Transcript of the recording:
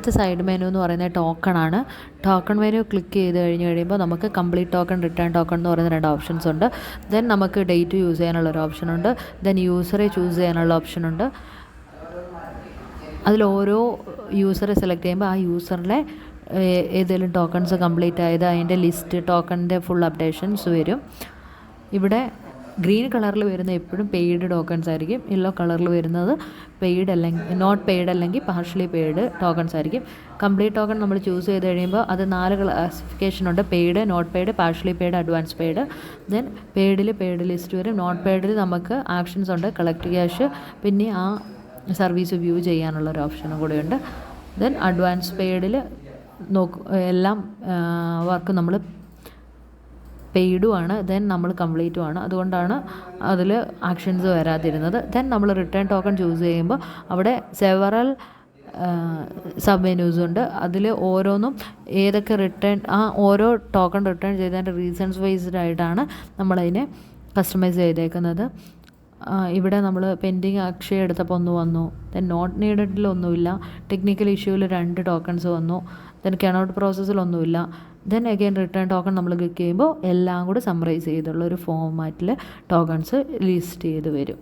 അടുത്ത side menu എന്ന് പറയുന്നത് ടോക്കൺ ആണ്. ടോക്കൺ മെനു ക്ലിക്ക് ചെയ്ത് കഴിയുമ്പോൾ നമുക്ക് കംപ്ലീറ്റ് ടോക്കൺ, റിട്ടേൺ ടോക്കൺ എന്ന് പറയുന്ന 2 ഓപ്ഷൻസ് ഉണ്ട്. ദെൻ നമുക്ക് ഡേറ്റ് യൂസ് ചെയ്യാനുള്ളൊരു ഓപ്ഷനുണ്ട്. ദെൻ യൂസറെ ചൂസ് ചെയ്യാനുള്ള ഓപ്ഷനുണ്ട്. അതിൽ ഓരോ യൂസറെ സെലക്ട് ചെയ്യുമ്പോൾ ആ യൂസറിലെ ഏതെങ്കിലും ടോക്കൺസ് കംപ്ലീറ്റ് ആയത് അതിൻ്റെ ലിസ്റ്റ്, ടോക്കണിൻ്റെ ഫുൾ അപ്ഡേഷൻസ് വരും. ഇവിടെ ഗ്രീൻ കളറിൽ വരുന്ന എപ്പോഴും പെയ്ഡ് ടോക്കൺസ് ആയിരിക്കും. യെല്ലോ കളറിൽ വരുന്നത് പെയ്ഡ് അല്ലെങ്കിൽ നോട്ട് പെയ്ഡ് അല്ലെങ്കിൽ പാർഷ്യലി പെയ്ഡ് ടോക്കൺസ് ആയിരിക്കും. കംപ്ലീറ്റ് ടോക്കൺ നമ്മൾ ചൂസ് ചെയ്ത് കഴിയുമ്പോൾ അത് 4 ക്ലാസിഫിക്കേഷൻ ഉണ്ട്: paid, not paid, partially paid, advance paid. Then പെയ്ഡിൽ പെയ്ഡ് ലിസ്റ്റ് വരും. നോട്ട് പെയ്ഡിൽ നമുക്ക് ആക്ഷൻസ് ഉണ്ട്, കളക്ട് ക്യാഷ്, പിന്നെ ആ സർവീസ് വ്യൂ ചെയ്യാനുള്ളൊരു ഓപ്ഷനും കൂടെയുണ്ട്. ദെൻ അഡ്വാൻസ് പെയ്ഡിൽ എല്ലാം വർക്ക് നമ്മൾ പെയ്ഡുമാണ്, ദെൻ നമ്മൾ കംപ്ലീറ്റുമാണ്. അതുകൊണ്ടാണ് അതിൽ ആക്ഷൻസ് വരാതിരുന്നത്. ദെൻ നമ്മൾ റിട്ടേൺ ടോക്കൺ ചൂസ് ചെയ്യുമ്പോൾ അവിടെ സെവറൽ സബ് മെനൂസ് ഉണ്ട്. അതിൽ ഓരോന്നും ഏതൊക്കെ റിട്ടേൺ, ആ ഓരോ ടോക്കൺ റിട്ടേൺ ചെയ്തതിൻ്റെ റീസൺസ് വൈസ്ഡ് ആയിട്ടാണ് നമ്മളതിനെ കസ്റ്റമൈസ് ചെയ്തേക്കുന്നത്. ഇവിടെ നമ്മൾ പെൻഡിങ് അക്ഷയ എടുത്തപ്പോൾ 1 വന്നു. ദെൻ നോട്ട് നീഡഡിലൊന്നുമില്ല. ടെക്നിക്കൽ ഇഷ്യൂവിൽ 2 ടോക്കൺസ് വന്നു. ദെൻ കനോട്ട് പ്രോസസ്സിലൊന്നുമില്ല. ദെൻ അഗൈൻ റിട്ടേൺ ടോക്കൺ നമ്മൾ ക്ലിക്ക് ചെയ്യുമ്പോൾ എല്ലാം കൂടി സമ്മറൈസ് ചെയ്തുള്ള ഒരു ഫോമാറ്റിൽ ടോക്കൺസ് ലിസ്റ്റ് ചെയ്ത് വരും.